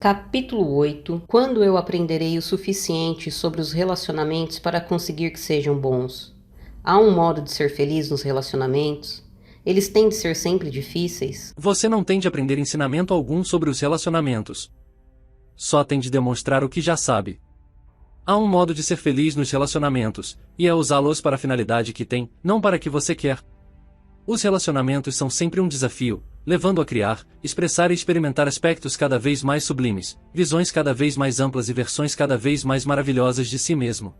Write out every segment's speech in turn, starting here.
Capítulo 8. Quando eu aprenderei o suficiente sobre os relacionamentos para conseguir que sejam bons? Há um modo de ser feliz nos relacionamentos? Eles têm de ser sempre difíceis? Você não tem de aprender ensinamento algum sobre os relacionamentos. Só tem de demonstrar o que já sabe. Há um modo de ser feliz nos relacionamentos, e é usá-los para a finalidade que tem, não para a que você quer. Os relacionamentos são sempre um desafio, levando a criar, expressar e experimentar aspectos cada vez mais sublimes, visões cada vez mais amplas e versões cada vez mais maravilhosas de si mesmo.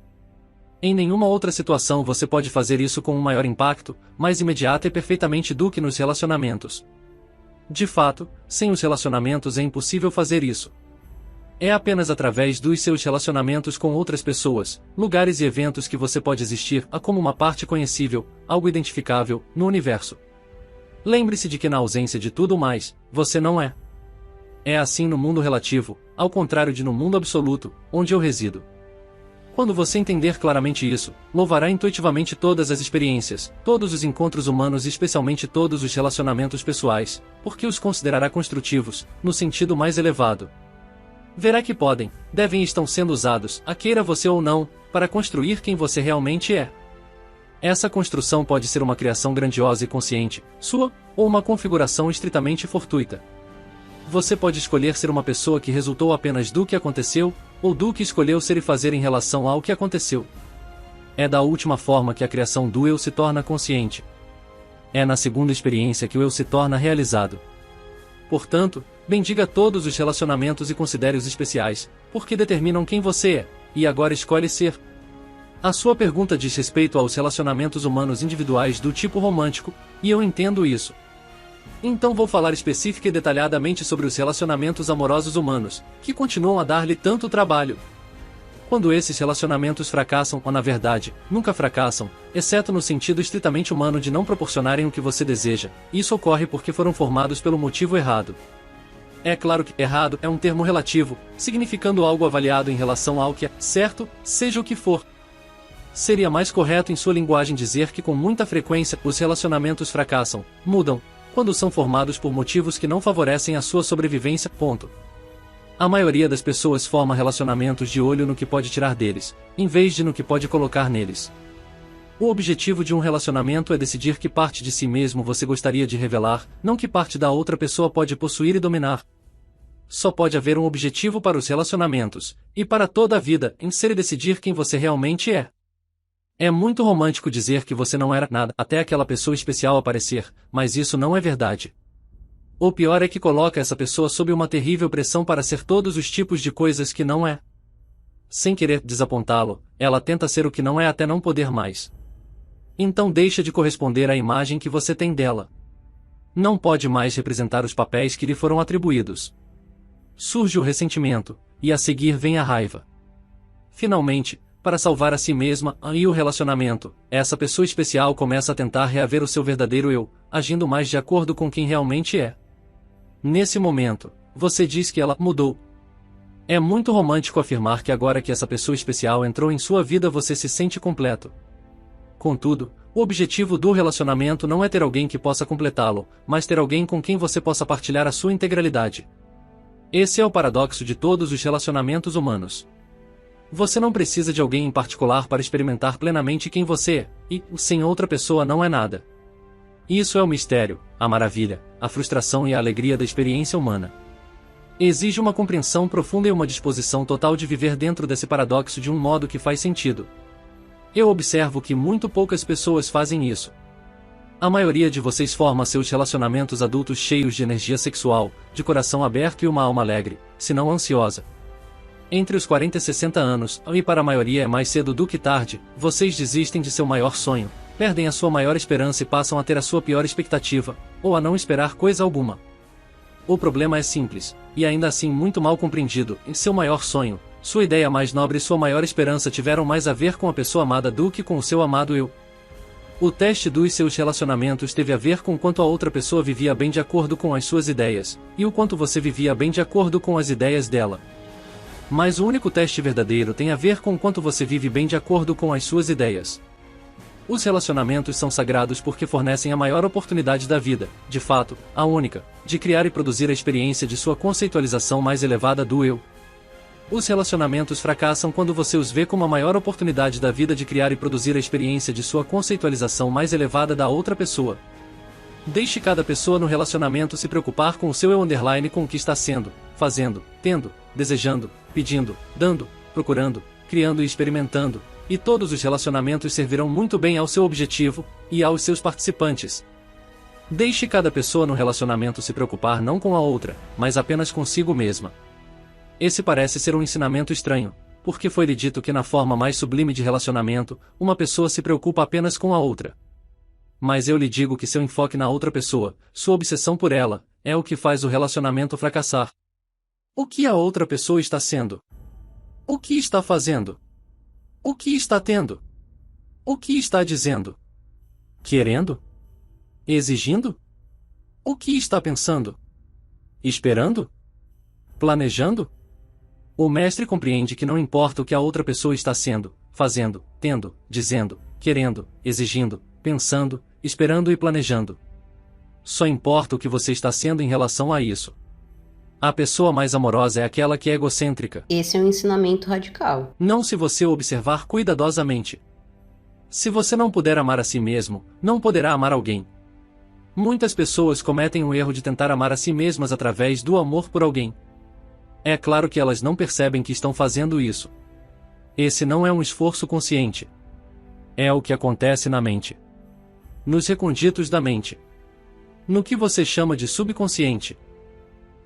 Em nenhuma outra situação você pode fazer isso com um maior impacto, mais imediato e perfeitamente do que nos relacionamentos. De fato, sem os relacionamentos é impossível fazer isso. É apenas através dos seus relacionamentos com outras pessoas, lugares e eventos que você pode existir como uma parte conhecível, algo identificável, no universo. Lembre-se de que na ausência de tudo mais, você não é. É assim no mundo relativo, ao contrário de no mundo absoluto, onde eu resido. Quando você entender claramente isso, louvará intuitivamente todas as experiências, todos os encontros humanos e especialmente todos os relacionamentos pessoais, porque os considerará construtivos, no sentido mais elevado. Verá que podem, devem e estão sendo usados, queira você ou não, para construir quem você realmente é. Essa construção pode ser uma criação grandiosa e consciente, sua, ou uma configuração estritamente fortuita. Você pode escolher ser uma pessoa que resultou apenas do que aconteceu, ou do que escolheu ser e fazer em relação ao que aconteceu. É da última forma que a criação do eu se torna consciente. É na segunda experiência que o eu se torna realizado. Portanto, bendiga todos os relacionamentos e considere-os especiais, porque determinam quem você é, e agora escolhe ser. A sua pergunta diz respeito aos relacionamentos humanos individuais do tipo romântico, e eu entendo isso. Então vou falar específica e detalhadamente sobre os relacionamentos amorosos humanos, que continuam a dar-lhe tanto trabalho. Quando esses relacionamentos fracassam, ou na verdade, nunca fracassam, exceto no sentido estritamente humano de não proporcionarem o que você deseja, isso ocorre porque foram formados pelo motivo errado. É claro que errado é um termo relativo, significando algo avaliado em relação ao que é certo, seja o que for. Seria mais correto em sua linguagem dizer que com muita frequência os relacionamentos fracassam, mudam, quando são formados por motivos que não favorecem a sua sobrevivência, ponto. A maioria das pessoas forma relacionamentos de olho no que pode tirar deles, em vez de no que pode colocar neles. O objetivo de um relacionamento é decidir que parte de si mesmo você gostaria de revelar, não que parte da outra pessoa pode possuir e dominar. Só pode haver um objetivo para os relacionamentos, e para toda a vida, em ser e decidir quem você realmente é. É muito romântico dizer que você não era nada até aquela pessoa especial aparecer, mas isso não é verdade. O pior é que coloca essa pessoa sob uma terrível pressão para ser todos os tipos de coisas que não é. Sem querer desapontá-lo, ela tenta ser o que não é até não poder mais. Então deixa de corresponder à imagem que você tem dela. Não pode mais representar os papéis que lhe foram atribuídos. Surge o ressentimento, e a seguir vem a raiva. Finalmente, para salvar a si mesma e o relacionamento, essa pessoa especial começa a tentar reaver o seu verdadeiro eu, agindo mais de acordo com quem realmente é. Nesse momento, você diz que ela mudou. É muito romântico afirmar que agora que essa pessoa especial entrou em sua vida você se sente completo. Contudo, o objetivo do relacionamento não é ter alguém que possa completá-lo, mas ter alguém com quem você possa partilhar a sua integralidade. Esse é o paradoxo de todos os relacionamentos humanos. Você não precisa de alguém em particular para experimentar plenamente quem você é, e, sem outra pessoa não é nada. Isso é o mistério, a maravilha, a frustração e a alegria da experiência humana. Exige uma compreensão profunda e uma disposição total de viver dentro desse paradoxo de um modo que faz sentido. Eu observo que muito poucas pessoas fazem isso. A maioria de vocês forma seus relacionamentos adultos cheios de energia sexual, de coração aberto e uma alma alegre, se não ansiosa. Entre os 40 e 60 anos, e para a maioria é mais cedo do que tarde, vocês desistem de seu maior sonho, perdem a sua maior esperança e passam a ter a sua pior expectativa, ou a não esperar coisa alguma. O problema é simples, e ainda assim muito mal compreendido, em seu maior sonho, sua ideia mais nobre e sua maior esperança tiveram mais a ver com a pessoa amada do que com o seu amado eu. O teste dos seus relacionamentos teve a ver com quanto a outra pessoa vivia bem de acordo com as suas ideias, e o quanto você vivia bem de acordo com as ideias dela. Mas o único teste verdadeiro tem a ver com quanto você vive bem de acordo com as suas ideias. Os relacionamentos são sagrados porque fornecem a maior oportunidade da vida, de fato, a única, de criar e produzir a experiência de sua conceitualização mais elevada do eu. Os relacionamentos fracassam quando você os vê como a maior oportunidade da vida de criar e produzir a experiência de sua conceitualização mais elevada da outra pessoa. Deixe cada pessoa no relacionamento se preocupar com o seu eu underline, com o que está sendo, fazendo, tendo, desejando, pedindo, dando, procurando, criando e experimentando, e todos os relacionamentos servirão muito bem ao seu objetivo e aos seus participantes. Deixe cada pessoa no relacionamento se preocupar não com a outra, mas apenas consigo mesma. Esse parece ser um ensinamento estranho, porque foi-lhe dito que na forma mais sublime de relacionamento, uma pessoa se preocupa apenas com a outra. Mas eu lhe digo que seu enfoque na outra pessoa, sua obsessão por ela, é o que faz o relacionamento fracassar. O que a outra pessoa está sendo? O que está fazendo? O que está tendo? O que está dizendo? Querendo? Exigindo? O que está pensando? Esperando? Planejando? O mestre compreende que não importa o que a outra pessoa está sendo, fazendo, tendo, dizendo, querendo, exigindo, pensando, esperando e planejando. Só importa o que você está sendo em relação a isso. A pessoa mais amorosa é aquela que é egocêntrica. Esse é um ensinamento radical. Não se você o observar cuidadosamente. Se você não puder amar a si mesmo, não poderá amar alguém. Muitas pessoas cometem o erro de tentar amar a si mesmas através do amor por alguém. É claro que elas não percebem que estão fazendo isso. Esse não é um esforço consciente. É o que acontece na mente. Nos recônditos da mente. No que você chama de subconsciente.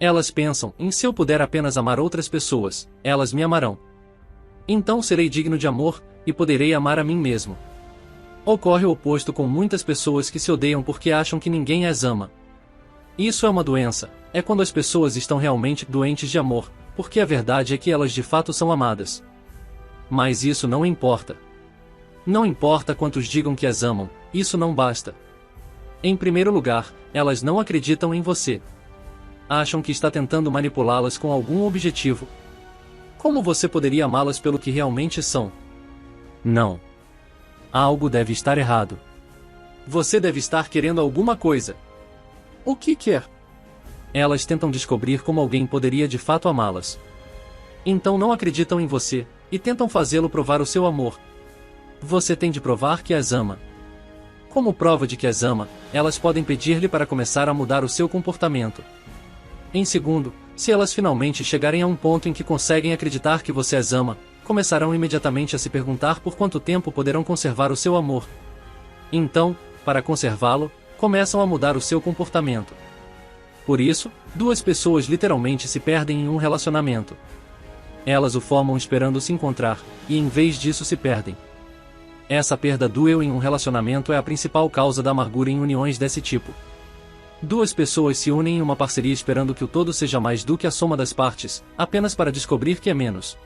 Elas pensam, se eu puder apenas amar outras pessoas, elas me amarão. Então serei digno de amor, e poderei amar a mim mesmo. Ocorre o oposto com muitas pessoas que se odeiam porque acham que ninguém as ama. Isso é uma doença, é quando as pessoas estão realmente doentes de amor, porque a verdade é que elas de fato são amadas. Mas isso não importa. Não importa quantos digam que as amam, isso não basta. Em primeiro lugar, elas não acreditam em você. Acham que está tentando manipulá-las com algum objetivo. Como você poderia amá-las pelo que realmente são? Não. Algo deve estar errado. Você deve estar querendo alguma coisa. O que quer? Elas tentam descobrir como alguém poderia de fato amá-las. Então não acreditam em você, e tentam fazê-lo provar o seu amor. Você tem de provar que as ama. Como prova de que as ama, elas podem pedir-lhe para começar a mudar o seu comportamento. Em segundo, se elas finalmente chegarem a um ponto em que conseguem acreditar que você as ama, começarão imediatamente a se perguntar por quanto tempo poderão conservar o seu amor. Então, para conservá-lo, começam a mudar o seu comportamento. Por isso, duas pessoas literalmente se perdem em um relacionamento. Elas o formam esperando se encontrar, e em vez disso se perdem. Essa perda do eu em um relacionamento é a principal causa da amargura em uniões desse tipo. Duas pessoas se unem em uma parceria esperando que o todo seja mais do que a soma das partes, apenas para descobrir que é menos.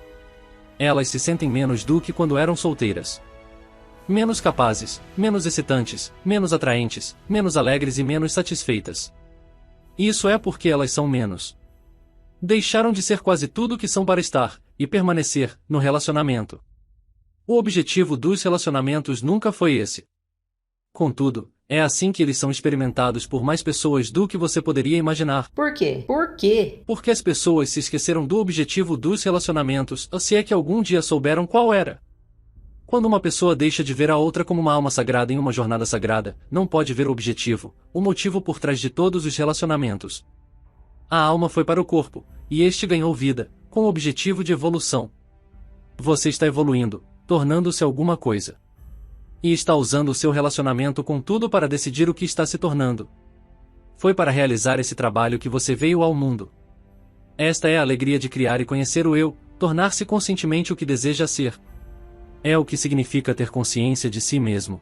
Elas se sentem menos do que quando eram solteiras. Menos capazes, menos excitantes, menos atraentes, menos alegres e menos satisfeitas. Isso é porque elas são menos. Deixaram de ser quase tudo o que são para estar, e permanecer, no relacionamento. O objetivo dos relacionamentos nunca foi esse. Contudo, é assim que eles são experimentados por mais pessoas do que você poderia imaginar. Por quê? Por quê? Porque as pessoas se esqueceram do objetivo dos relacionamentos, ou se é que algum dia souberam qual era. Quando uma pessoa deixa de ver a outra como uma alma sagrada em uma jornada sagrada, não pode ver o objetivo, o motivo por trás de todos os relacionamentos. A alma foi para o corpo, e este ganhou vida, com o objetivo de evolução. Você está evoluindo, tornando-se alguma coisa. E está usando o seu relacionamento com tudo para decidir o que está se tornando. Foi para realizar esse trabalho que você veio ao mundo. Esta é a alegria de criar e conhecer o eu, tornar-se conscientemente o que deseja ser. É o que significa ter consciência de si mesmo.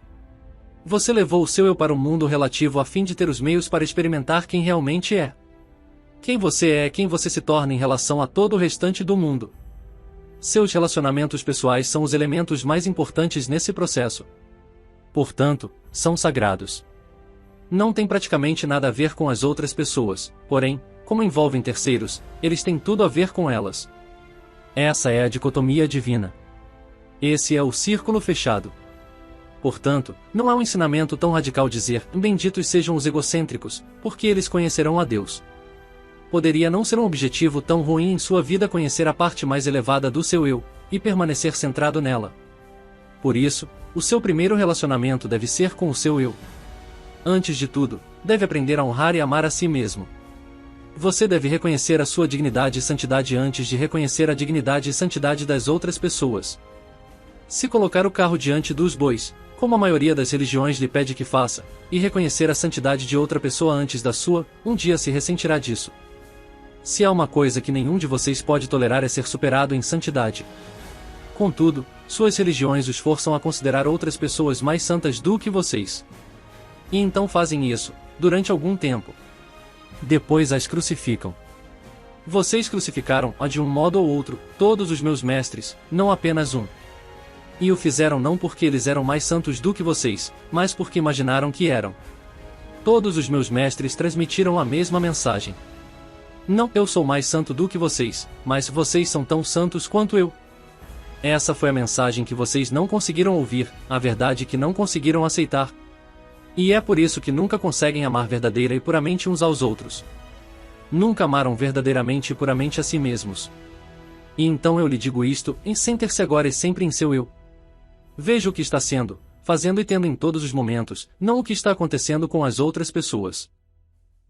Você levou o seu eu para o mundo relativo a fim de ter os meios para experimentar quem realmente é. Quem você é quem você se torna em relação a todo o restante do mundo. Seus relacionamentos pessoais são os elementos mais importantes nesse processo. Portanto, são sagrados. Não tem praticamente nada a ver com as outras pessoas, porém, como envolvem terceiros, eles têm tudo a ver com elas. Essa é a dicotomia divina. Esse é o círculo fechado. Portanto, não é um ensinamento tão radical dizer, benditos sejam os egocêntricos, porque eles conhecerão a Deus. Poderia não ser um objetivo tão ruim em sua vida conhecer a parte mais elevada do seu eu, e permanecer centrado nela. Por isso, o seu primeiro relacionamento deve ser com o seu eu. Antes de tudo, deve aprender a honrar e amar a si mesmo. Você deve reconhecer a sua dignidade e santidade antes de reconhecer a dignidade e santidade das outras pessoas. Se colocar o carro diante dos bois, como a maioria das religiões lhe pede que faça, e reconhecer a santidade de outra pessoa antes da sua, um dia se ressentirá disso. Se há uma coisa que nenhum de vocês pode tolerar é ser superado em santidade. Contudo, suas religiões os forçam a considerar outras pessoas mais santas do que vocês. E então fazem isso, durante algum tempo. Depois as crucificam. Vocês crucificaram-a de um modo ou outro, todos os meus mestres, não apenas um. E o fizeram não porque eles eram mais santos do que vocês, mas porque imaginaram que eram. Todos os meus mestres transmitiram a mesma mensagem. Não, eu sou mais santo do que vocês, mas vocês são tão santos quanto eu. Essa foi a mensagem que vocês não conseguiram ouvir, a verdade que não conseguiram aceitar. E é por isso que nunca conseguem amar verdadeira e puramente uns aos outros. Nunca amaram verdadeiramente e puramente a si mesmos. E então eu lhe digo isto, centre-se agora e sempre em seu eu. Veja o que está sendo, fazendo e tendo em todos os momentos, não o que está acontecendo com as outras pessoas.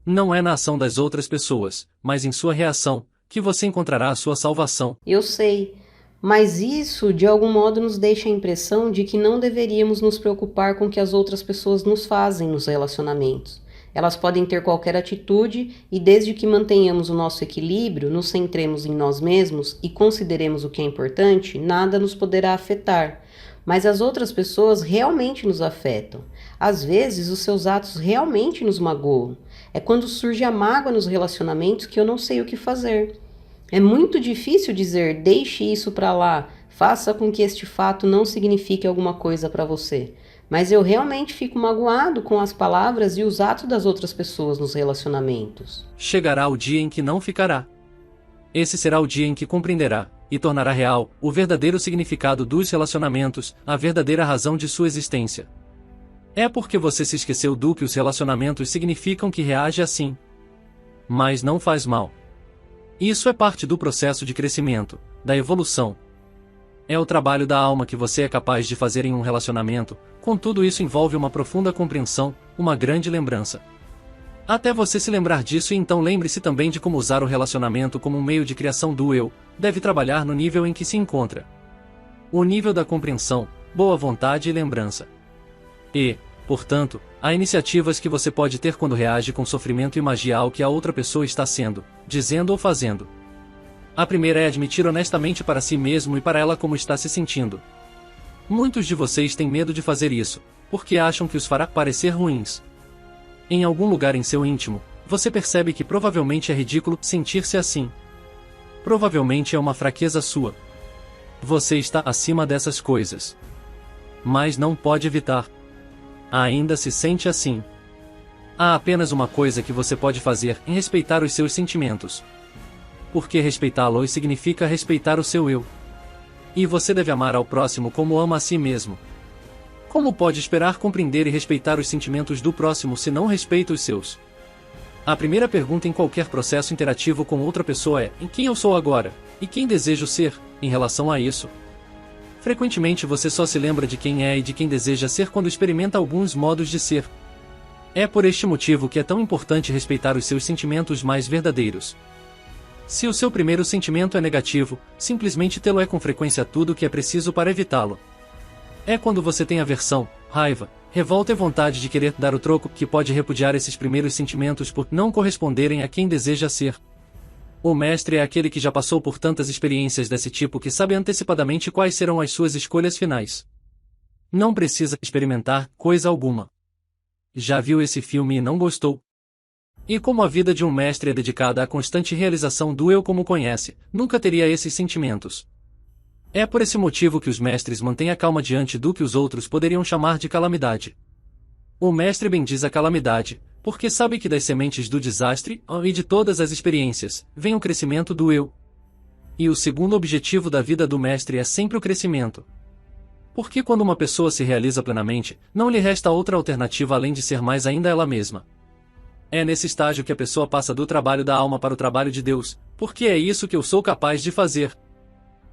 Não é na ação das outras pessoas, mas em sua reação, que você encontrará a sua salvação. Eu sei, mas isso de algum modo nos deixa a impressão de que não deveríamos nos preocupar com o que as outras pessoas nos fazem nos relacionamentos. Elas podem ter qualquer atitude e desde que mantenhamos o nosso equilíbrio, nos centremos em nós mesmos e consideremos o que é importante, nada nos poderá afetar. Mas as outras pessoas realmente nos afetam. Às vezes, os seus atos realmente nos magoam. É quando surge a mágoa nos relacionamentos que eu não sei o que fazer. É muito difícil dizer, deixe isso para lá, faça com que este fato não signifique alguma coisa para você. Mas eu realmente fico magoado com as palavras e os atos das outras pessoas nos relacionamentos. Chegará o dia em que não ficará. Esse será o dia em que compreenderá, e tornará real, o verdadeiro significado dos relacionamentos, a verdadeira razão de sua existência. É porque você se esqueceu do que os relacionamentos significam que reage assim. Mas não faz mal. Isso é parte do processo de crescimento, da evolução. É o trabalho da alma que você é capaz de fazer em um relacionamento, contudo isso envolve uma profunda compreensão, uma grande lembrança. Até você se lembrar disso e então lembre-se também de como usar o relacionamento como um meio de criação do eu, deve trabalhar no nível em que se encontra. O nível da compreensão, boa vontade e lembrança. E, portanto, há iniciativas que você pode ter quando reage com sofrimento e magia ao que a outra pessoa está sendo, dizendo ou fazendo. A primeira é admitir honestamente para si mesmo e para ela como está se sentindo. Muitos de vocês têm medo de fazer isso, porque acham que os fará parecer ruins. Em algum lugar em seu íntimo, você percebe que provavelmente é ridículo sentir-se assim. Provavelmente é uma fraqueza sua. Você está acima dessas coisas. Mas não pode evitar. Ainda se sente assim. Há apenas uma coisa que você pode fazer em respeitar os seus sentimentos. Porque respeitá-los significa respeitar o seu eu. E você deve amar ao próximo como ama a si mesmo. Como pode esperar compreender e respeitar os sentimentos do próximo se não respeita os seus? A primeira pergunta em qualquer processo interativo com outra pessoa é: em quem eu sou agora? E quem desejo ser, em relação a isso? Frequentemente você só se lembra de quem é e de quem deseja ser quando experimenta alguns modos de ser. É por este motivo que é tão importante respeitar os seus sentimentos mais verdadeiros. Se o seu primeiro sentimento é negativo, simplesmente tê-lo é com frequência tudo o que é preciso para evitá-lo. É quando você tem aversão, raiva, revolta e vontade de querer dar o troco que pode repudiar esses primeiros sentimentos por não corresponderem a quem deseja ser. O mestre é aquele que já passou por tantas experiências desse tipo que sabe antecipadamente quais serão as suas escolhas finais. Não precisa experimentar coisa alguma. Já viu esse filme e não gostou? E como a vida de um mestre é dedicada à constante realização do eu como conhece, nunca teria esses sentimentos. É por esse motivo que os mestres mantêm a calma diante do que os outros poderiam chamar de calamidade. O mestre bendiz a calamidade, porque sabe que das sementes do desastre, e de todas as experiências, vem o crescimento do eu. E o segundo objetivo da vida do mestre é sempre o crescimento. Porque quando uma pessoa se realiza plenamente, não lhe resta outra alternativa além de ser mais ainda ela mesma. É nesse estágio que a pessoa passa do trabalho da alma para o trabalho de Deus, porque é isso que eu sou capaz de fazer.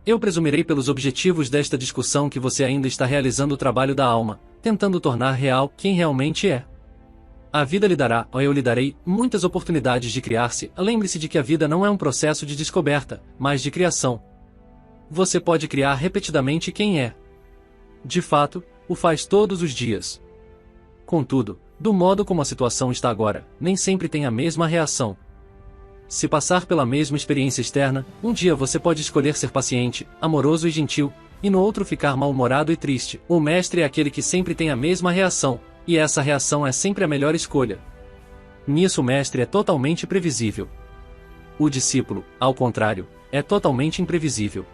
Eu presumirei pelos objetivos desta discussão que você ainda está realizando o trabalho da alma, tentando tornar real quem realmente é. A vida lhe dará, ou eu lhe darei, muitas oportunidades de criar-se. Lembre-se de que a vida não é um processo de descoberta, mas de criação. Você pode criar repetidamente quem é. De fato, o faz todos os dias. Contudo, do modo como a situação está agora, nem sempre tem a mesma reação. Se passar pela mesma experiência externa, um dia você pode escolher ser paciente, amoroso e gentil, e no outro ficar mal-humorado e triste. O mestre é aquele que sempre tem a mesma reação, e essa reação é sempre a melhor escolha. Nisso o mestre é totalmente previsível. O discípulo, ao contrário, é totalmente imprevisível.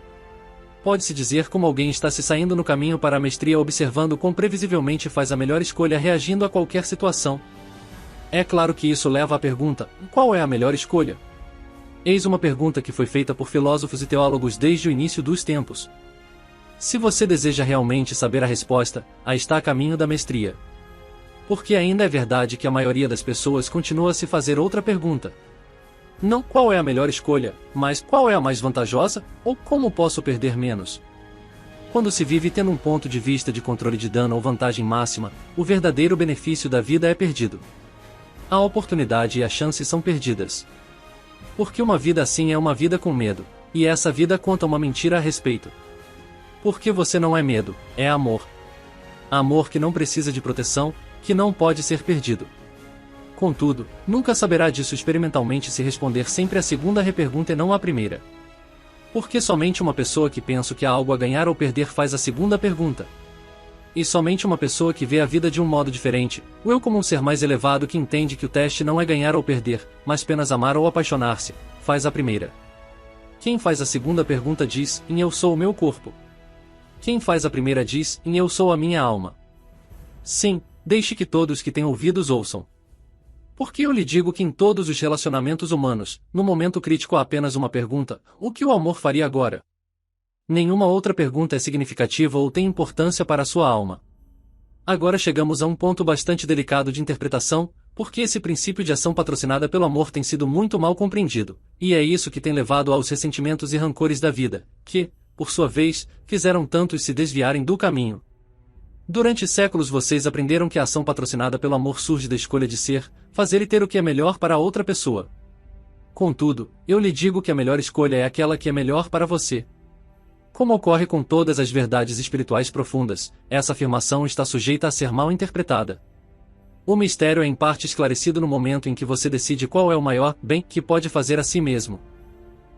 Pode-se dizer como alguém está se saindo no caminho para a mestria observando quão previsivelmente faz a melhor escolha reagindo a qualquer situação. É claro que isso leva à pergunta, qual é a melhor escolha? Eis uma pergunta que foi feita por filósofos e teólogos desde o início dos tempos. Se você deseja realmente saber a resposta, aí está a caminho da mestria. Porque ainda é verdade que a maioria das pessoas continua a se fazer outra pergunta. Não qual é a melhor escolha, mas qual é a mais vantajosa, ou como posso perder menos. Quando se vive tendo um ponto de vista de controle de dano ou vantagem máxima, o verdadeiro benefício da vida é perdido. A oportunidade e a chance são perdidas. Porque uma vida assim é uma vida com medo, e essa vida conta uma mentira a respeito. Porque você não é medo, é amor. Amor que não precisa de proteção, que não pode ser perdido. Contudo, nunca saberá disso experimentalmente se responder sempre a segunda repergunta e não a primeira. Porque somente uma pessoa que pensa que há algo a ganhar ou perder faz a segunda pergunta. E somente uma pessoa que vê a vida de um modo diferente, o eu como um ser mais elevado que entende que o teste não é ganhar ou perder, mas apenas amar ou apaixonar-se, faz a primeira. Quem faz a segunda pergunta diz, em eu sou o meu corpo. Quem faz a primeira diz, em eu sou a minha alma. Sim, deixe que todos que têm ouvidos ouçam. Porque eu lhe digo que em todos os relacionamentos humanos, no momento crítico há apenas uma pergunta, o que o amor faria agora? Nenhuma outra pergunta é significativa ou tem importância para a sua alma. Agora chegamos a um ponto bastante delicado de interpretação, porque esse princípio de ação patrocinada pelo amor tem sido muito mal compreendido, e é isso que tem levado aos ressentimentos e rancores da vida, que, por sua vez, fizeram tantos se desviarem do caminho. Durante séculos vocês aprenderam que a ação patrocinada pelo amor surge da escolha de ser, fazer e ter o que é melhor para a outra pessoa. Contudo, eu lhe digo que a melhor escolha é aquela que é melhor para você. Como ocorre com todas as verdades espirituais profundas, essa afirmação está sujeita a ser mal interpretada. O mistério é em parte esclarecido no momento em que você decide qual é o maior bem que pode fazer a si mesmo.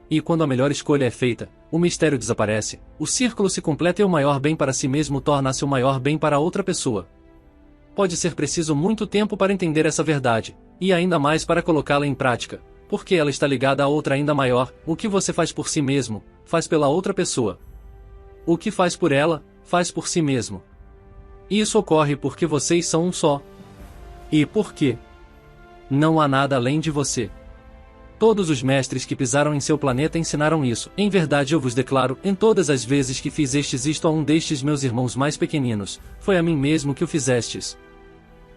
E quando a melhor escolha é feita, o mistério desaparece, o círculo se completa e o maior bem para si mesmo torna-se o maior bem para outra pessoa. Pode ser preciso muito tempo para entender essa verdade, e ainda mais para colocá-la em prática, porque ela está ligada a outra ainda maior, o que você faz por si mesmo, faz pela outra pessoa. O que faz por ela, faz por si mesmo. Isso ocorre porque vocês são um só. E por quê? Não há nada além de você. Todos os mestres que pisaram em seu planeta ensinaram isso. Em verdade eu vos declaro, em todas as vezes que fizestes isto a um destes meus irmãos mais pequeninos, foi a mim mesmo que o fizestes.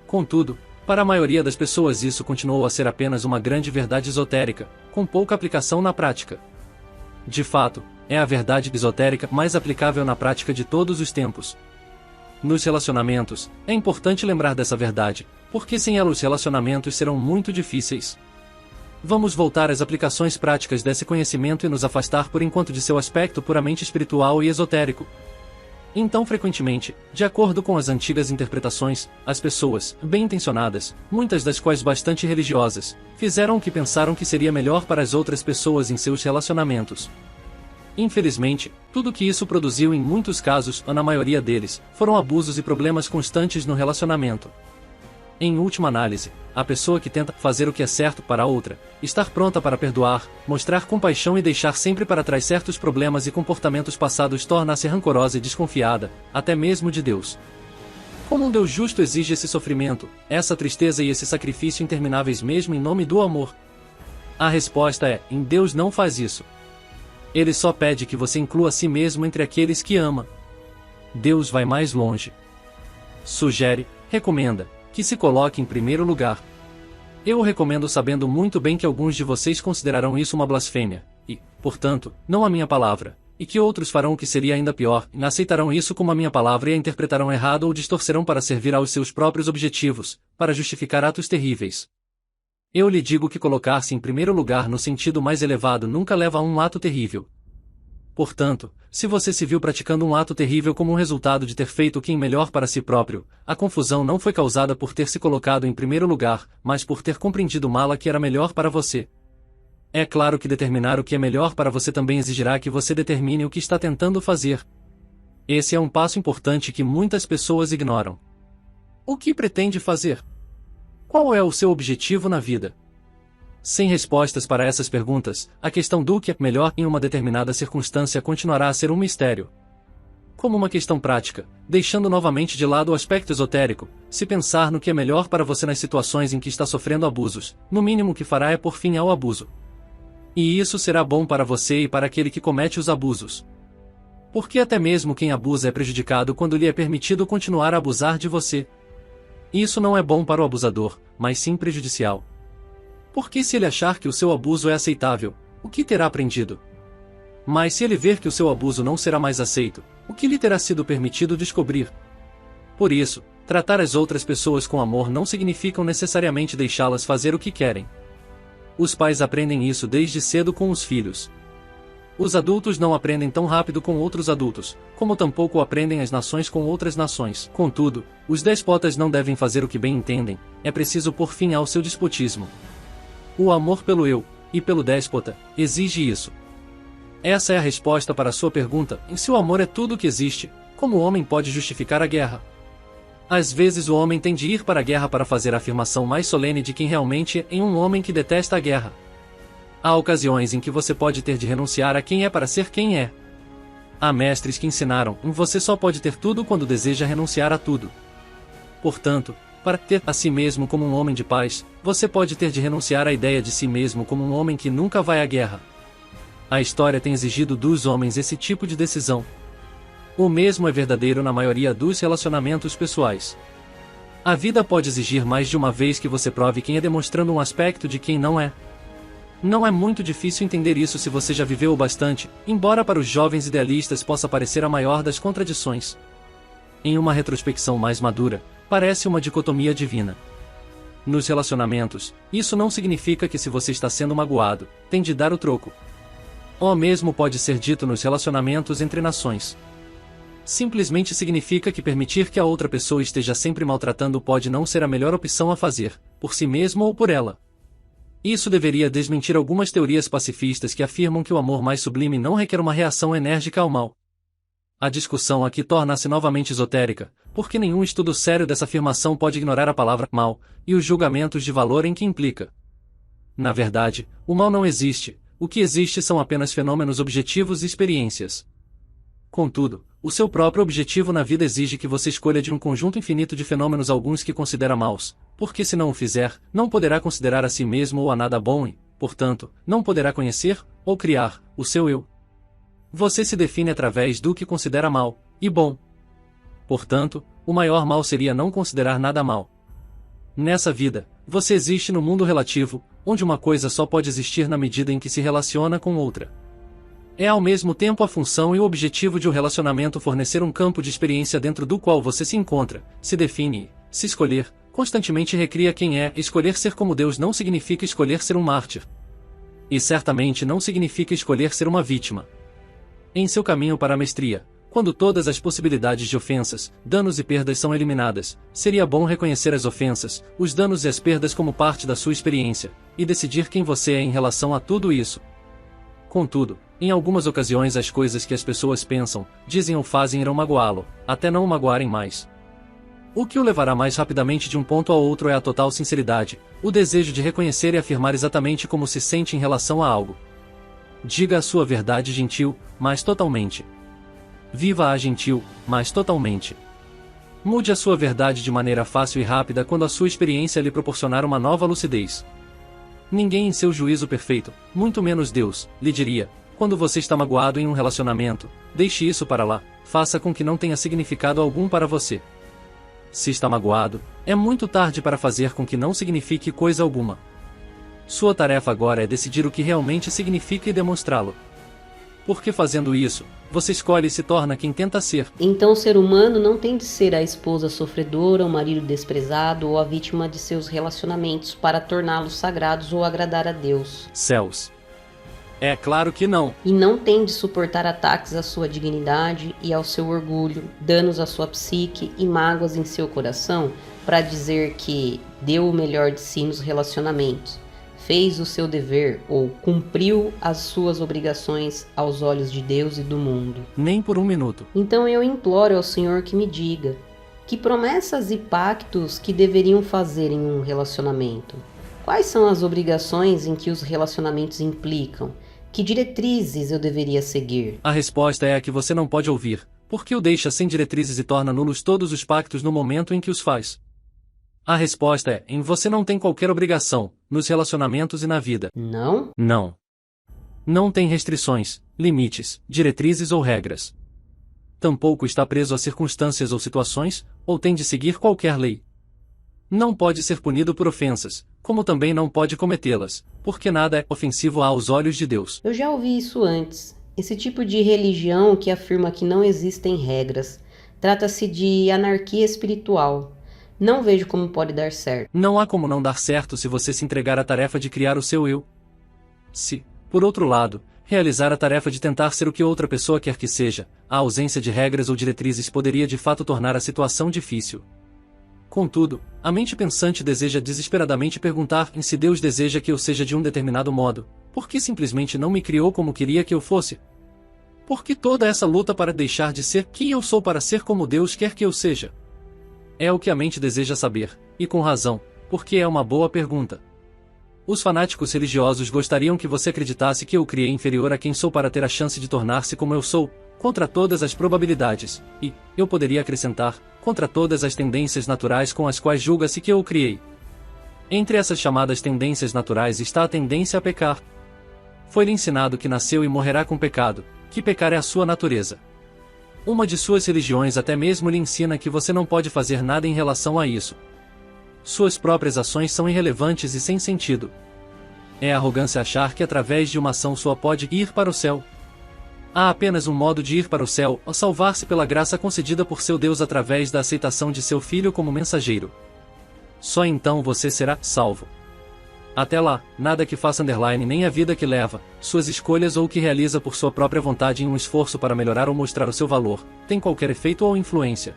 Contudo, para a maioria das pessoas isso continuou a ser apenas uma grande verdade esotérica, com pouca aplicação na prática. De fato, é a verdade esotérica mais aplicável na prática de todos os tempos. Nos relacionamentos, é importante lembrar dessa verdade, porque sem ela os relacionamentos serão muito difíceis. Vamos voltar às aplicações práticas desse conhecimento e nos afastar por enquanto de seu aspecto puramente espiritual e esotérico. Então, frequentemente, de acordo com as antigas interpretações, as pessoas, bem-intencionadas, muitas das quais bastante religiosas, fizeram o que pensaram que seria melhor para as outras pessoas em seus relacionamentos. Infelizmente, tudo que isso produziu em muitos casos, ou na maioria deles, foram abusos e problemas constantes no relacionamento. Em última análise, a pessoa que tenta fazer o que é certo para a outra, estar pronta para perdoar, mostrar compaixão e deixar sempre para trás certos problemas e comportamentos passados torna-se rancorosa e desconfiada, até mesmo de Deus. Como um Deus justo exige esse sofrimento, essa tristeza e esse sacrifício intermináveis mesmo em nome do amor? A resposta é, em Deus não faz isso. Ele só pede que você inclua a si mesmo entre aqueles que ama. Deus vai mais longe. Sugere, recomenda, que se coloque em primeiro lugar. Eu o recomendo sabendo muito bem que alguns de vocês considerarão isso uma blasfêmia, e, portanto, não a minha palavra, e que outros farão o que seria ainda pior, e aceitarão isso como a minha palavra e a interpretarão errado ou distorcerão para servir aos seus próprios objetivos, para justificar atos terríveis. Eu lhe digo que colocar-se em primeiro lugar no sentido mais elevado nunca leva a um ato terrível. Portanto, se você se viu praticando um ato terrível como um resultado de ter feito o que é melhor para si próprio, a confusão não foi causada por ter se colocado em primeiro lugar, mas por ter compreendido mal a que era melhor para você. É claro que determinar o que é melhor para você também exigirá que você determine o que está tentando fazer. Esse é um passo importante que muitas pessoas ignoram. O que pretende fazer? Qual é o seu objetivo na vida? Sem respostas para essas perguntas, a questão do que é melhor em uma determinada circunstância continuará a ser um mistério. Como uma questão prática, deixando novamente de lado o aspecto esotérico, se pensar no que é melhor para você nas situações em que está sofrendo abusos, no mínimo o que fará é pôr fim ao abuso. E isso será bom para você e para aquele que comete os abusos. Porque até mesmo quem abusa é prejudicado quando lhe é permitido continuar a abusar de você. Isso não é bom para o abusador, mas sim prejudicial. Porque se ele achar que o seu abuso é aceitável, o que terá aprendido? Mas se ele ver que o seu abuso não será mais aceito, o que lhe terá sido permitido descobrir? Por isso, tratar as outras pessoas com amor não significa necessariamente deixá-las fazer o que querem. Os pais aprendem isso desde cedo com os filhos. Os adultos não aprendem tão rápido com outros adultos, como tampouco aprendem as nações com outras nações. Contudo, os déspotas não devem fazer o que bem entendem, é preciso pôr fim ao seu despotismo. O amor pelo eu, e pelo déspota, exige isso. Essa é a resposta para a sua pergunta, e se o amor é tudo o que existe, como o homem pode justificar a guerra? Às vezes o homem tem de ir para a guerra para fazer a afirmação mais solene de quem realmente é em um homem que detesta a guerra. Há ocasiões em que você pode ter de renunciar a quem é para ser quem é. Há mestres que ensinaram, você só pode ter tudo quando deseja renunciar a tudo. Portanto, para ter a si mesmo como um homem de paz, você pode ter de renunciar à ideia de si mesmo como um homem que nunca vai à guerra. A história tem exigido dos homens esse tipo de decisão. O mesmo é verdadeiro na maioria dos relacionamentos pessoais. A vida pode exigir mais de uma vez que você prove quem é demonstrando um aspecto de quem não é. Não é muito difícil entender isso se você já viveu o bastante, embora para os jovens idealistas possa parecer a maior das contradições. Em uma retrospecção mais madura, parece uma dicotomia divina. Nos relacionamentos, isso não significa que se você está sendo magoado, tem de dar o troco. O mesmo pode ser dito nos relacionamentos entre nações. Simplesmente significa que permitir que a outra pessoa esteja sempre maltratando pode não ser a melhor opção a fazer, por si mesmo ou por ela. Isso deveria desmentir algumas teorias pacifistas que afirmam que o amor mais sublime não requer uma reação enérgica ao mal. A discussão aqui torna-se novamente esotérica, porque nenhum estudo sério dessa afirmação pode ignorar a palavra mal e os julgamentos de valor em que implica. Na verdade, o mal não existe, o que existe são apenas fenômenos objetivos e experiências. Contudo, o seu próprio objetivo na vida exige que você escolha de um conjunto infinito de fenômenos alguns que considera maus, porque se não o fizer, não poderá considerar a si mesmo ou a nada bom e, portanto, não poderá conhecer, ou criar, o seu eu. Você se define através do que considera mal e bom. Portanto, o maior mal seria não considerar nada mal. Nessa vida, você existe no mundo relativo, onde uma coisa só pode existir na medida em que se relaciona com outra. É ao mesmo tempo a função e o objetivo de um relacionamento fornecer um campo de experiência dentro do qual você se encontra, se define, se escolher, constantemente recria quem é. Escolher ser como Deus não significa escolher ser um mártir. E certamente não significa escolher ser uma vítima. Em seu caminho para a mestria, quando todas as possibilidades de ofensas, danos e perdas são eliminadas, seria bom reconhecer as ofensas, os danos e as perdas como parte da sua experiência, e decidir quem você é em relação a tudo isso. Contudo, em algumas ocasiões as coisas que as pessoas pensam, dizem ou fazem irão magoá-lo, até não o magoarem mais. O que o levará mais rapidamente de um ponto ao outro é a total sinceridade, o desejo de reconhecer e afirmar exatamente como se sente em relação a algo. Diga a sua verdade gentil, mas totalmente. Viva-a gentil, mas totalmente. Mude a sua verdade de maneira fácil e rápida quando a sua experiência lhe proporcionar uma nova lucidez. Ninguém em seu juízo perfeito, muito menos Deus, lhe diria, Quando você está magoado em um relacionamento, deixe isso para lá, faça com que não tenha significado algum para você. Se está magoado, é muito tarde para fazer com que não signifique coisa alguma. Sua tarefa agora é decidir o que realmente significa e demonstrá-lo. Porque fazendo isso, você escolhe e se torna quem tenta ser. Então o ser humano não tem de ser a esposa sofredora, o marido desprezado ou a vítima de seus relacionamentos para torná-los sagrados ou agradar a Deus. Céus. É claro que não. E não tem de suportar ataques à sua dignidade e ao seu orgulho, danos à sua psique e mágoas em seu coração para dizer que deu o melhor de si nos relacionamentos, fez o seu dever ou cumpriu as suas obrigações aos olhos de Deus e do mundo. Nem por um minuto. Então eu imploro ao Senhor que me diga que promessas e pactos que deveriam fazer em um relacionamento. Quais são as obrigações em que os relacionamentos implicam? Que diretrizes eu deveria seguir? A resposta é a que você não pode ouvir, porque o deixa sem diretrizes e torna nulos todos os pactos no momento em que os faz. A resposta é, você não tem qualquer obrigação, nos relacionamentos e na vida. Não? Não. Não tem restrições, limites, diretrizes ou regras. Tampouco está preso a circunstâncias ou situações, ou tem de seguir qualquer lei. Não pode ser punido por ofensas, como também não pode cometê-las, porque nada é ofensivo aos olhos de Deus. Eu já ouvi isso antes. Esse tipo de religião que afirma que não existem regras. Trata-se de anarquia espiritual. Não vejo como pode dar certo. Não há como não dar certo se você se entregar à tarefa de criar o seu eu. Se, por outro lado, realizar a tarefa de tentar ser o que outra pessoa quer que seja, a ausência de regras ou diretrizes poderia de fato tornar a situação difícil. Contudo, a mente pensante deseja desesperadamente perguntar se Deus deseja que eu seja de um determinado modo, por que simplesmente não me criou como queria que eu fosse? Por que toda essa luta para deixar de ser quem eu sou para ser como Deus quer que eu seja? É o que a mente deseja saber, e com razão, porque é uma boa pergunta. Os fanáticos religiosos gostariam que você acreditasse que eu criei inferior a quem sou para ter a chance de tornar-se como eu sou, contra todas as probabilidades, e, eu poderia acrescentar, contra todas as tendências naturais com as quais julga-se que eu o criei. Entre essas chamadas tendências naturais está a tendência a pecar. Foi-lhe ensinado que nasceu e morrerá com pecado, que pecar é a sua natureza. Uma de suas religiões até mesmo lhe ensina que você não pode fazer nada em relação a isso. Suas próprias ações são irrelevantes e sem sentido. É arrogância achar que através de uma ação sua pode ir para o céu. Há apenas um modo de ir para o céu, a salvar-se pela graça concedida por seu Deus através da aceitação de seu Filho como mensageiro. Só então você será salvo. Até lá, nada que faça nem a vida que leva, suas escolhas ou o que realiza por sua própria vontade em um esforço para melhorar ou mostrar o seu valor, tem qualquer efeito ou influência.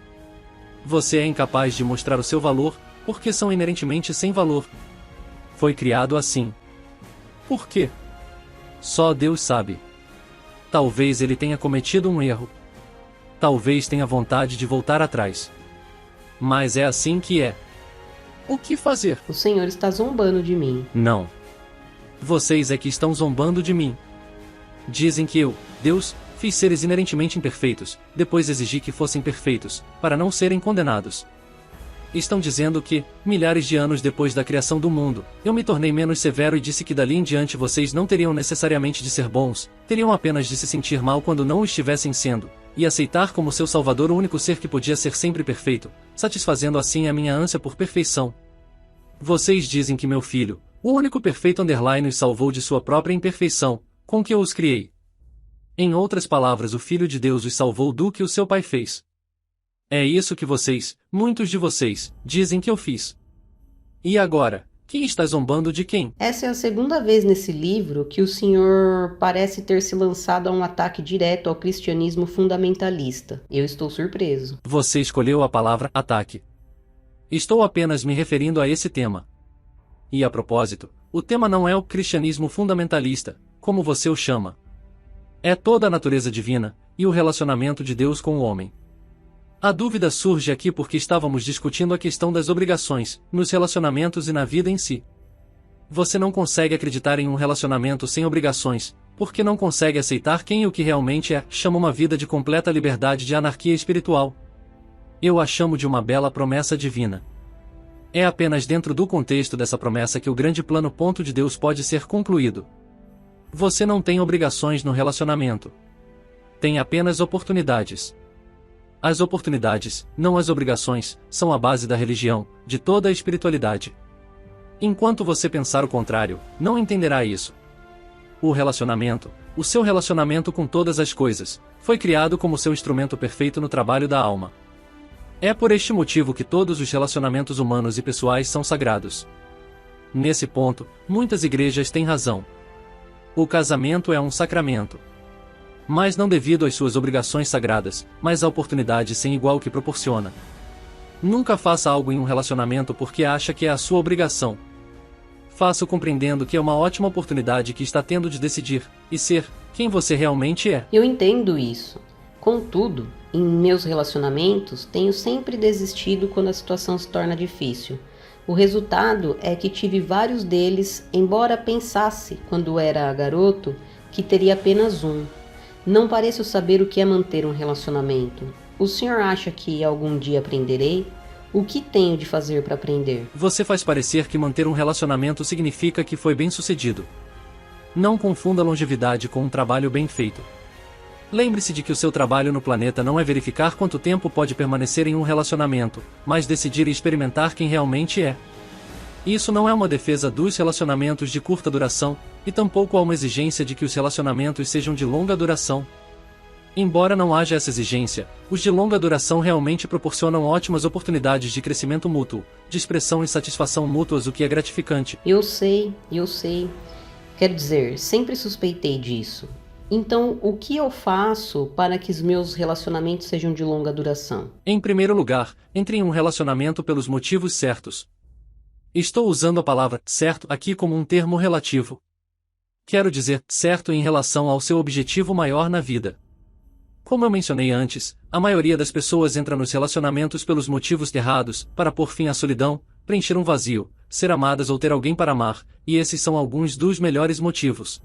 Você é incapaz de mostrar o seu valor, porque são inerentemente sem valor. Foi criado assim. Por quê? Só Deus sabe. Talvez ele tenha cometido um erro. Talvez tenha vontade de voltar atrás. Mas é assim que é. O que fazer? O Senhor está zombando de mim. Não. Vocês é que estão zombando de mim. Dizem que eu, Deus, fiz seres inerentemente imperfeitos, depois exigi que fossem perfeitos, para não serem condenados. Estão dizendo que, milhares de anos depois da criação do mundo, eu me tornei menos severo e disse que dali em diante vocês não teriam necessariamente de ser bons, teriam apenas de se sentir mal quando não o estivessem sendo, e aceitar como seu Salvador o único ser que podia ser sempre perfeito, satisfazendo assim a minha ânsia por perfeição. Vocês dizem que meu filho, o único perfeito os salvou de sua própria imperfeição, com que eu os criei. Em outras palavras, o Filho de Deus os salvou do que o seu pai fez. É isso que vocês, muitos de vocês, dizem que eu fiz. E agora, quem está zombando de quem? Essa é a segunda vez nesse livro que o senhor parece ter se lançado a um ataque direto ao cristianismo fundamentalista. Eu estou surpreso. Você escolheu a palavra ataque. Estou apenas me referindo a esse tema. E a propósito, o tema não é o cristianismo fundamentalista, como você o chama. É toda a natureza divina, e o relacionamento de Deus com o homem. A dúvida surge aqui porque estávamos discutindo a questão das obrigações, nos relacionamentos e na vida em si. Você não consegue acreditar em um relacionamento sem obrigações, porque não consegue aceitar quem e o que realmente é, chama uma vida de completa liberdade de anarquia espiritual. Eu a chamo de uma bela promessa divina. É apenas dentro do contexto dessa promessa que o grande plano de Deus pode ser concluído. Você não tem obrigações no relacionamento. Tem apenas oportunidades. As oportunidades, não as obrigações, são a base da religião, de toda a espiritualidade. Enquanto você pensar o contrário, não entenderá isso. O relacionamento, o seu relacionamento com todas as coisas, foi criado como seu instrumento perfeito no trabalho da alma. É por este motivo que todos os relacionamentos humanos e pessoais são sagrados. Nesse ponto, muitas igrejas têm razão. O casamento é um sacramento. Mas não devido às suas obrigações sagradas, mas à oportunidade sem igual que proporciona. Nunca faça algo em um relacionamento porque acha que é a sua obrigação. Faça-o compreendendo que é uma ótima oportunidade que está tendo de decidir e ser quem você realmente é. Eu entendo isso. Contudo, em meus relacionamentos, tenho sempre desistido quando a situação se torna difícil. O resultado é que tive vários deles, embora pensasse, quando era garoto, que teria apenas um. Não pareço saber o que é manter um relacionamento. O senhor acha que algum dia aprenderei? O que tenho de fazer para aprender? Você faz parecer que manter um relacionamento significa que foi bem-sucedido. Não confunda longevidade com um trabalho bem feito. Lembre-se de que o seu trabalho no planeta não é verificar quanto tempo pode permanecer em um relacionamento, mas decidir e experimentar quem realmente é. Isso não é uma defesa dos relacionamentos de curta duração, e tampouco há uma exigência de que os relacionamentos sejam de longa duração. Embora não haja essa exigência, os de longa duração realmente proporcionam ótimas oportunidades de crescimento mútuo, de expressão e satisfação mútuas, o que é gratificante. Eu sei. Quero dizer, sempre suspeitei disso. Então, o que eu faço para que os meus relacionamentos sejam de longa duração? Em primeiro lugar, entre em um relacionamento pelos motivos certos. Estou usando a palavra certo aqui como um termo relativo. Quero dizer certo em relação ao seu objetivo maior na vida. Como eu mencionei antes, a maioria das pessoas entra nos relacionamentos pelos motivos errados, para pôr fim à solidão, preencher um vazio, ser amadas ou ter alguém para amar, e esses são alguns dos melhores motivos.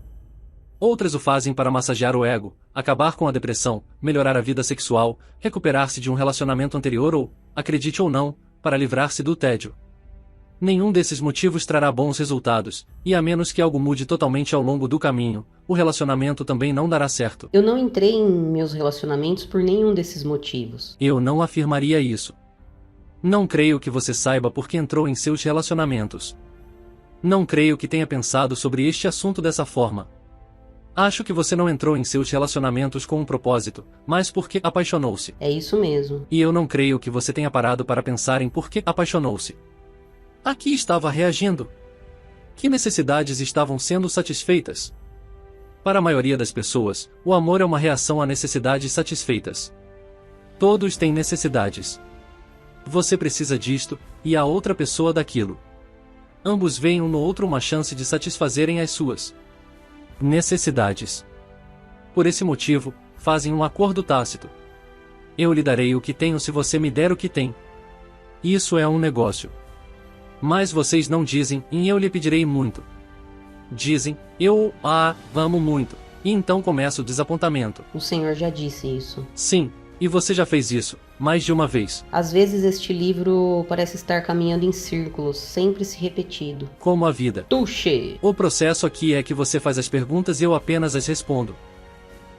Outras o fazem para massagear o ego, acabar com a depressão, melhorar a vida sexual, recuperar-se de um relacionamento anterior ou, acredite ou não, para livrar-se do tédio. Nenhum desses motivos trará bons resultados, e a menos que algo mude totalmente ao longo do caminho, o relacionamento também não dará certo. Eu não entrei em meus relacionamentos por nenhum desses motivos. Eu não afirmaria isso. Não creio que você saiba por que entrou em seus relacionamentos. Não creio que tenha pensado sobre este assunto dessa forma. Acho que você não entrou em seus relacionamentos com um propósito, mas porque apaixonou-se. É isso mesmo. E eu não creio que você tenha parado para pensar em por que apaixonou-se. A que estava reagindo? Que necessidades estavam sendo satisfeitas? Para a maioria das pessoas, o amor é uma reação a necessidades satisfeitas. Todos têm necessidades. Você precisa disto, e a outra pessoa daquilo. Ambos veem um no outro uma chance de satisfazerem as suas necessidades. Por esse motivo, fazem um acordo tácito. Eu lhe darei o que tenho se você me der o que tem. Isso é um negócio. Mas vocês não dizem, e eu lhe pedirei muito. Dizem, eu amo muito. E então começa o desapontamento. O senhor já disse isso. Sim, e você já fez isso, mais de uma vez. Às vezes este livro parece estar caminhando em círculos, sempre se repetindo. Como a vida. Touché! O processo aqui é que você faz as perguntas e eu apenas as respondo.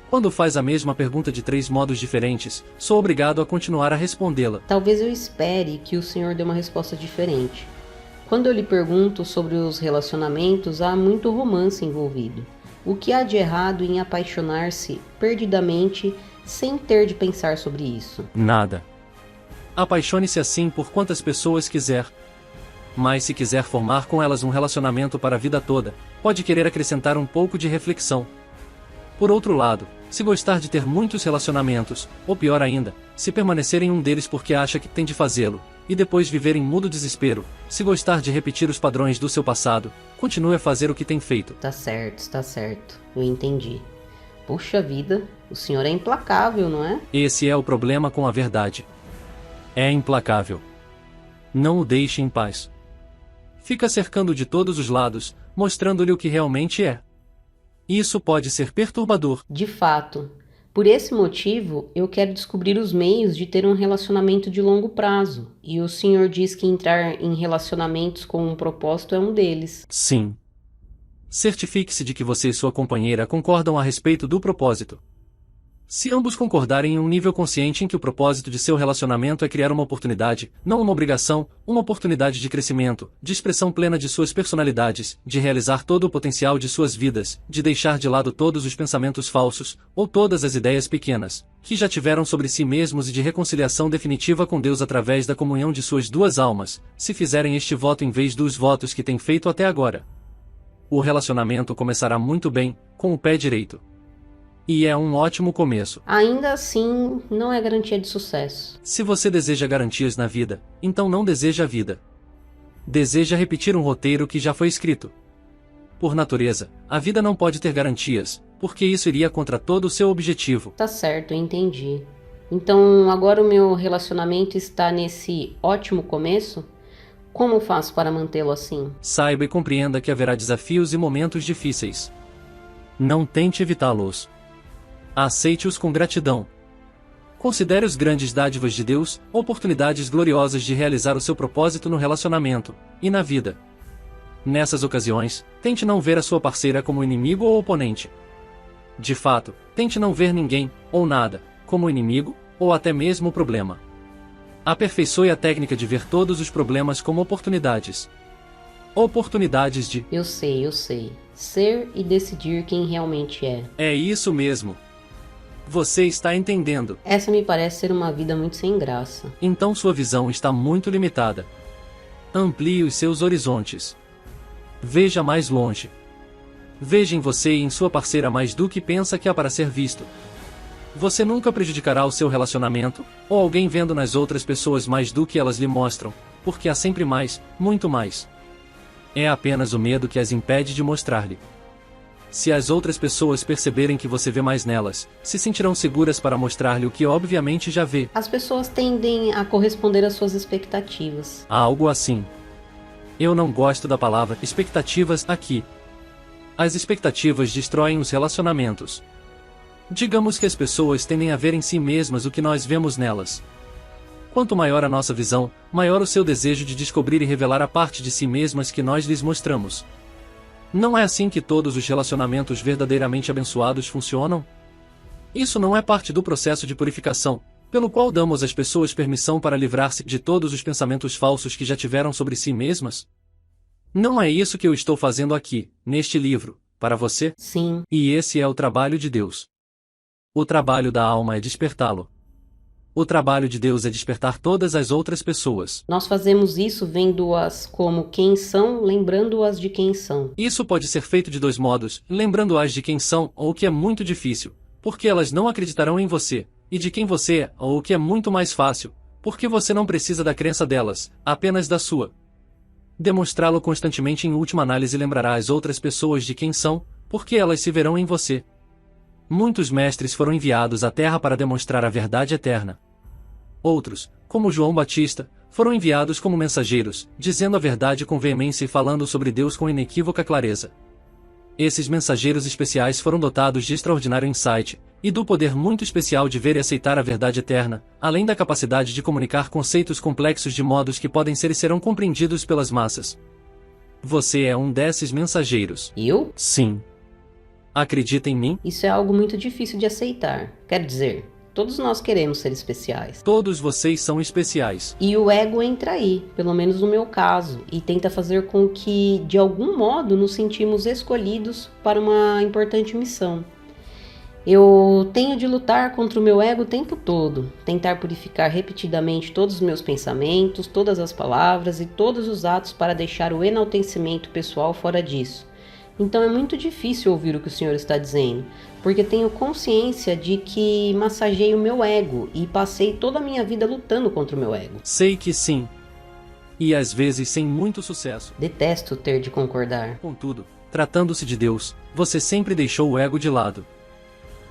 Quando faz a mesma pergunta de 3 modos diferentes, sou obrigado a continuar a respondê-la. Talvez eu espere que o senhor dê uma resposta diferente. Quando eu lhe pergunto sobre os relacionamentos, há muito romance envolvido. O que há de errado em apaixonar-se perdidamente sem ter de pensar sobre isso? Nada. Apaixone-se assim por quantas pessoas quiser. Mas se quiser formar com elas um relacionamento para a vida toda, pode querer acrescentar um pouco de reflexão. Por outro lado, se gostar de ter muitos relacionamentos, ou pior ainda, se permanecer em um deles porque acha que tem de fazê-lo, e depois viver em mudo desespero, se gostar de repetir os padrões do seu passado, continue a fazer o que tem feito. Está certo. Eu entendi. Puxa vida, o senhor é implacável, não é? Esse é o problema com a verdade. É implacável. Não o deixe em paz. Fica cercando de todos os lados, mostrando-lhe o que realmente é. Isso pode ser perturbador. De fato. Por esse motivo, eu quero descobrir os meios de ter um relacionamento de longo prazo. E o senhor diz que entrar em relacionamentos com um propósito é um deles. Sim. Certifique-se de que você e sua companheira concordam a respeito do propósito. Se ambos concordarem em um nível consciente em que o propósito de seu relacionamento é criar uma oportunidade, não uma obrigação, uma oportunidade de crescimento, de expressão plena de suas personalidades, de realizar todo o potencial de suas vidas, de deixar de lado todos os pensamentos falsos, ou todas as ideias pequenas, que já tiveram sobre si mesmos e de reconciliação definitiva com Deus através da comunhão de suas duas almas, se fizerem este voto em vez dos votos que têm feito até agora, o relacionamento começará muito bem, com o pé direito. E é um ótimo começo. Ainda assim, não é garantia de sucesso. Se você deseja garantias na vida, então não deseja a vida. Deseja repetir um roteiro que já foi escrito. Por natureza, a vida não pode ter garantias, porque isso iria contra todo o seu objetivo. Tá certo, eu entendi. Então, agora o meu relacionamento está nesse ótimo começo? Como faço para mantê-lo assim? Saiba e compreenda que haverá desafios e momentos difíceis. Não tente evitá-los. Aceite-os com gratidão. Considere os grandes dádivas de Deus, oportunidades gloriosas de realizar o seu propósito no relacionamento e na vida. Nessas ocasiões, tente não ver a sua parceira como inimigo ou oponente. De fato, tente não ver ninguém, ou nada, como inimigo, ou até mesmo problema. Aperfeiçoe a técnica de ver todos os problemas como oportunidades. Oportunidades de... Eu sei. Ser e decidir quem realmente é. É isso mesmo. Você está entendendo. Essa me parece ser uma vida muito sem graça. Então sua visão está muito limitada. Amplie os seus horizontes. Veja mais longe. Veja em você e em sua parceira mais do que pensa que há para ser visto. Você nunca prejudicará o seu relacionamento, ou alguém vendo nas outras pessoas mais do que elas lhe mostram, porque há sempre mais, muito mais. É apenas o medo que as impede de mostrar-lhe. Se as outras pessoas perceberem que você vê mais nelas, se sentirão seguras para mostrar-lhe o que obviamente já vê. As pessoas tendem a corresponder às suas expectativas. Algo assim. Eu não gosto da palavra expectativas aqui. As expectativas destroem os relacionamentos. Digamos que as pessoas tendem a ver em si mesmas o que nós vemos nelas. Quanto maior a nossa visão, maior o seu desejo de descobrir e revelar a parte de si mesmas que nós lhes mostramos. Não é assim que todos os relacionamentos verdadeiramente abençoados funcionam? Isso não é parte do processo de purificação, pelo qual damos às pessoas permissão para livrar-se de todos os pensamentos falsos que já tiveram sobre si mesmas? Não é isso que eu estou fazendo aqui, neste livro, para você? Sim. E esse é o trabalho de Deus. O trabalho da alma é despertá-lo. O trabalho de Deus é despertar todas as outras pessoas. Nós fazemos isso vendo-as como quem são, lembrando-as de quem são. Isso pode ser feito de dois modos, lembrando-as de quem são, ou o que é muito difícil, porque elas não acreditarão em você, e de quem você é, ou o que é muito mais fácil, porque você não precisa da crença delas, apenas da sua. Demonstrá-lo constantemente em última análise lembrará as outras pessoas de quem são, porque elas se verão em você. Muitos mestres foram enviados à Terra para demonstrar a verdade eterna. Outros, como João Batista, foram enviados como mensageiros, dizendo a verdade com veemência e falando sobre Deus com inequívoca clareza. Esses mensageiros especiais foram dotados de extraordinário insight, e do poder muito especial de ver e aceitar a verdade eterna, além da capacidade de comunicar conceitos complexos de modos que podem ser e serão compreendidos pelas massas. Você é um desses mensageiros. Eu? Sim. Acredita em mim? Isso é algo muito difícil de aceitar. Quer dizer, todos nós queremos ser especiais. Todos vocês são especiais. E o ego entra aí, pelo menos no meu caso, e tenta fazer com que, de algum modo, nos sentimos escolhidos para uma importante missão. Eu tenho de lutar contra o meu ego o tempo todo, tentar purificar repetidamente todos os meus pensamentos, todas as palavras e todos os atos para deixar o enaltecimento pessoal fora disso. Então é muito difícil ouvir o que o senhor está dizendo, porque tenho consciência de que massageei o meu ego e passei toda a minha vida lutando contra o meu ego. Sei que sim. E às vezes sem muito sucesso. Detesto ter de concordar. Contudo, tratando-se de Deus, você sempre deixou o ego de lado.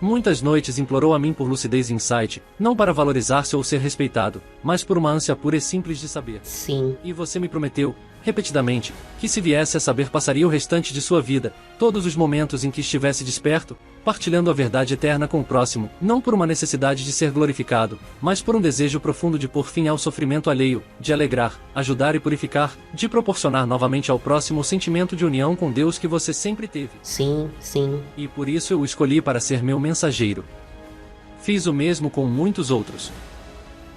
Muitas noites implorou a mim por lucidez e insight, não para valorizar-se ou ser respeitado, mas por uma ânsia pura e simples de saber. Sim. E você me prometeu, repetidamente, que se viesse a saber passaria o restante de sua vida, todos os momentos em que estivesse desperto, partilhando a verdade eterna com o próximo, não por uma necessidade de ser glorificado, mas por um desejo profundo de pôr fim ao sofrimento alheio, de alegrar, ajudar e purificar, de proporcionar novamente ao próximo o sentimento de união com Deus que você sempre teve. Sim, sim. E por isso eu o escolhi para ser meu mensageiro. Fiz o mesmo com muitos outros.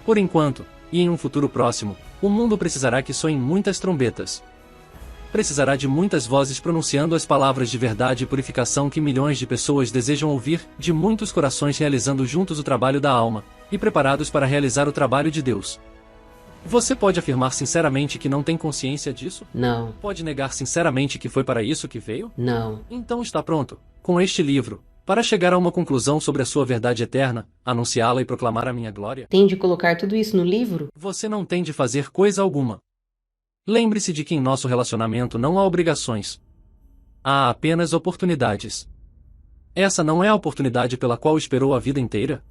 Por enquanto, e em um futuro próximo, o mundo precisará que soem muitas trombetas. Precisará de muitas vozes pronunciando as palavras de verdade e purificação que milhões de pessoas desejam ouvir, de muitos corações realizando juntos o trabalho da alma, e preparados para realizar o trabalho de Deus. Você pode afirmar sinceramente que não tem consciência disso? Não, Pode negar sinceramente que foi para isso que veio? não. Então está pronto, com este livro, para chegar a uma conclusão sobre a sua verdade eterna, anunciá-la e proclamar a minha glória? Tem de colocar tudo isso no livro? Você não tem de fazer coisa alguma. Lembre-se de que em nosso relacionamento não há obrigações. Há apenas oportunidades. Essa não é a oportunidade pela qual esperou a vida inteira?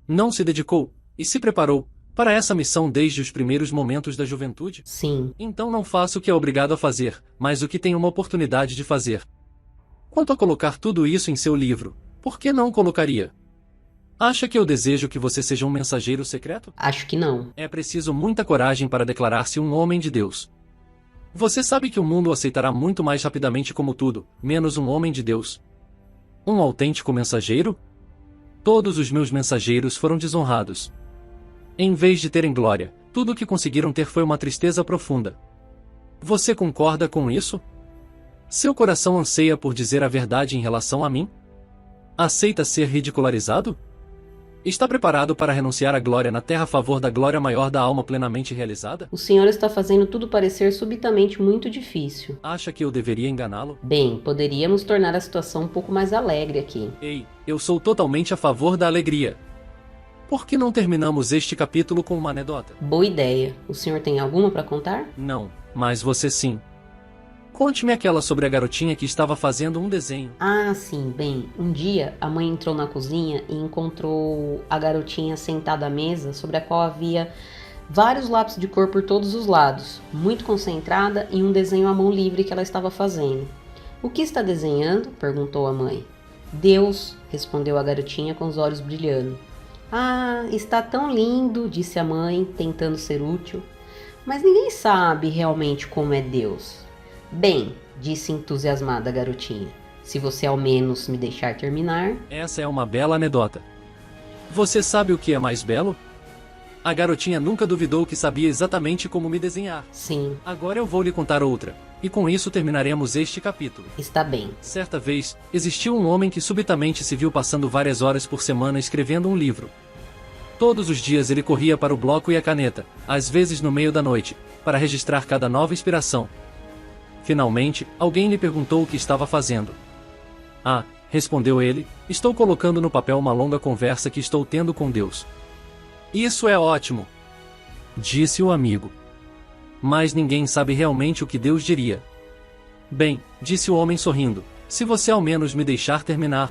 Não se dedicou, e se preparou, para essa missão desde os primeiros momentos da juventude? Sim. Então não faça o que é obrigado a fazer, mas o que tem uma oportunidade de fazer. Quanto a colocar tudo isso em seu livro, por que não colocaria? Acha que eu desejo que você seja um mensageiro secreto? Acho que não. É preciso muita coragem para declarar-se um homem de Deus. Você sabe que o mundo o aceitará muito mais rapidamente como tudo, menos um homem de Deus. Um autêntico mensageiro? Todos os meus mensageiros foram desonrados. Em vez de terem glória, tudo o que conseguiram ter foi uma tristeza profunda. Você concorda com isso? Seu coração anseia por dizer a verdade em relação a mim? Aceita ser ridicularizado? Está preparado para renunciar à glória na terra a favor da glória maior da alma plenamente realizada? O senhor está fazendo tudo parecer subitamente muito difícil. Acha que eu deveria enganá-lo? Bem, poderíamos tornar a situação um pouco mais alegre aqui. Ei, eu sou totalmente a favor da alegria. Por que não terminamos este capítulo com uma anedota? Boa ideia. O senhor tem alguma para contar? Não, mas você sim. Conte-me aquela sobre a garotinha que estava fazendo um desenho. Ah, sim. Bem, um dia a mãe entrou na cozinha e encontrou a garotinha sentada à mesa, sobre a qual havia vários lápis de cor por todos os lados, muito concentrada em um desenho à mão livre que ela estava fazendo. O que está desenhando? Perguntou a mãe. Deus, respondeu a garotinha com os olhos brilhando. Ah, está tão lindo, disse a mãe, tentando ser útil. Mas ninguém sabe realmente como é Deus. Bem, disse entusiasmada a garotinha, se você ao menos me deixar terminar. Essa é uma bela anedota. Você sabe o que é mais belo? A garotinha nunca duvidou que sabia exatamente como me desenhar. Sim, Agora eu vou lhe contar outra, e com isso terminaremos este capítulo. está bem. Certa vez, existiu um homem que subitamente se viu passando várias horas por semana escrevendo um livro. Todos os dias ele corria para o bloco e a caneta, às vezes no meio da noite, para registrar cada nova inspiração. Finalmente, alguém lhe perguntou o que estava fazendo. Ah, respondeu ele, estou colocando no papel uma longa conversa que estou tendo com Deus. Isso é ótimo, disse o amigo. Mas ninguém sabe realmente o que Deus diria. Bem, disse o homem sorrindo, se você ao menos me deixar terminar,